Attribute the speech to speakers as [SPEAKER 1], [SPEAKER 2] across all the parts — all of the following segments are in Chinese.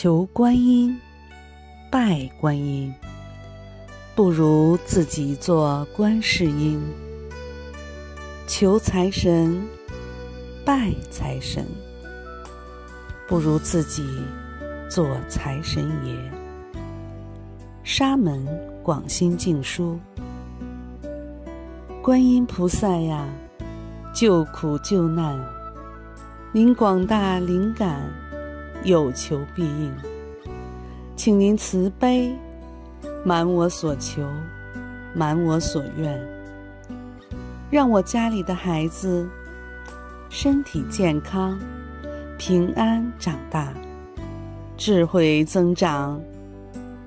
[SPEAKER 1] 求观音，拜观音，不如自己做观世音；求财神，拜财神，不如自己做财神爷。沙门广心经书。观音菩萨呀，救苦救难，您广大灵感，有求必应，请您慈悲，满我所求，满我所愿，让我家里的孩子身体健康，平安长大，智慧增长，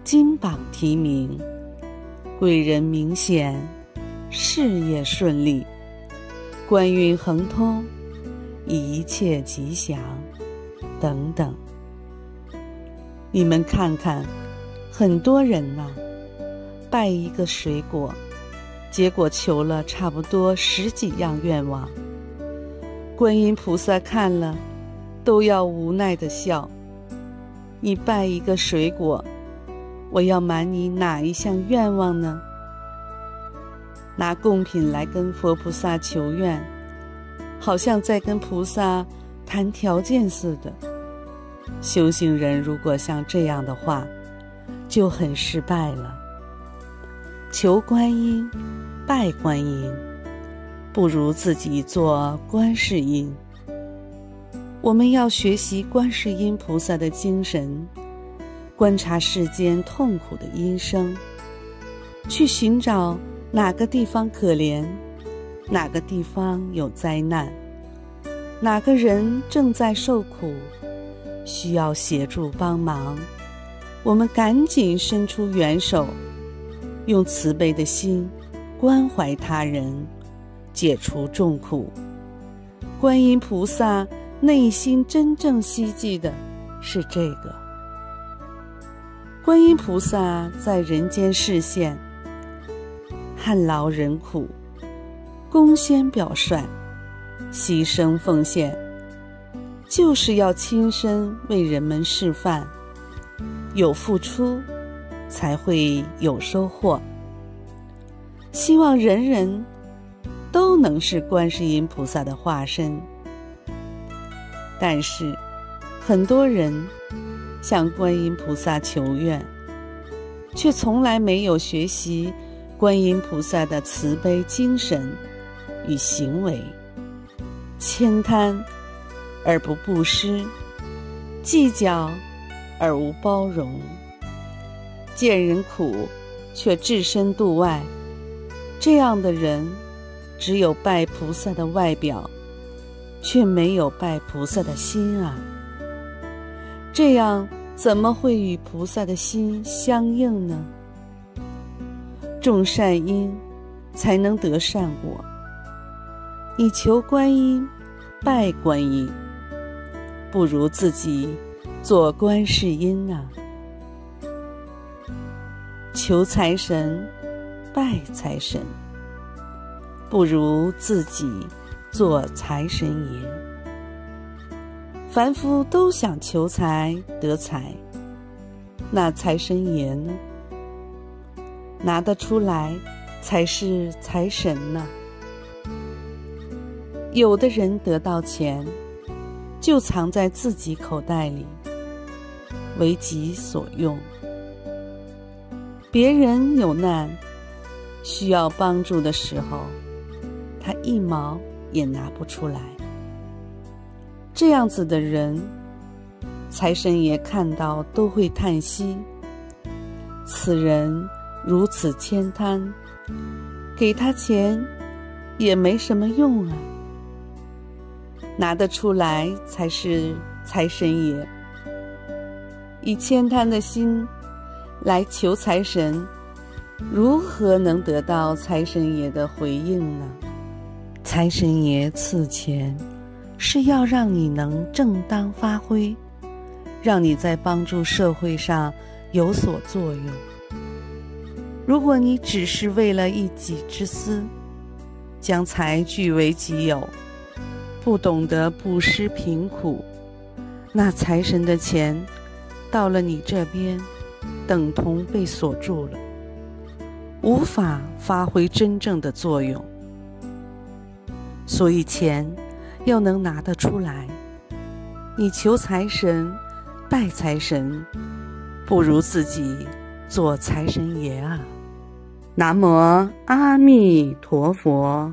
[SPEAKER 1] 金榜题名，贵人明显，事业顺利，官运亨通，一切吉祥等等。你们看看，很多人拜一个水果，结果求了差不多10几样愿望，观音菩萨看了都要无奈地笑。你拜一个水果，我要满你哪一项愿望呢？拿贡品来跟佛菩萨求愿，好像在跟菩萨谈条件似的。修行人如果像这样的话，就很失败了。求观音，拜观音，不如自己做观世音。我们要学习观世音菩萨的精神，观察世间痛苦的因生，去寻找哪个地方可怜，哪个地方有灾难，哪个人正在受苦，需要协助帮忙，我们赶紧伸出援手，用慈悲的心关怀他人，解除众苦。观音菩萨内心真正希冀的是这个。观音菩萨在人间示现，汗劳人苦，恭先表率，牺牲奉献，就是要亲身为人们示范，有付出才会有收获。希望人人都能是观世音菩萨的化身。但是很多人向观音菩萨求愿，却从来没有学习观音菩萨的慈悲精神与行为，悭贪而不布施，计较而无包容，见人苦却置身度外。这样的人只有拜菩萨的外表，却没有拜菩萨的心啊！这样怎么会与菩萨的心相应呢？种善因才能得善果。你求观音，拜观音，不如自己做观世音啊！求财神，拜财神，不如自己做财神爷。凡夫都想求财得财，那财神爷呢？拿得出来才是财神呢。有的人得到钱，就藏在自己口袋里，为己所用。别人有难，需要帮助的时候，他1毛也拿不出来。这样子的人，财神爷看到都会叹息，此人如此悭贪，给他钱也没什么用啊。拿得出来才是财神爷。以悭贪的心来求财神，如何能得到财神爷的回应呢？财神爷赐钱是要让你能正当发挥，让你在帮助社会上有所作用。如果你只是为了一己之私，将财据为己有，不懂得布施贫苦，那财神的钱到了你这边，等同被锁住了，无法发挥真正的作用。所以钱要能拿得出来，你求财神、拜财神，不如自己做财神爷啊！南无阿弥陀佛。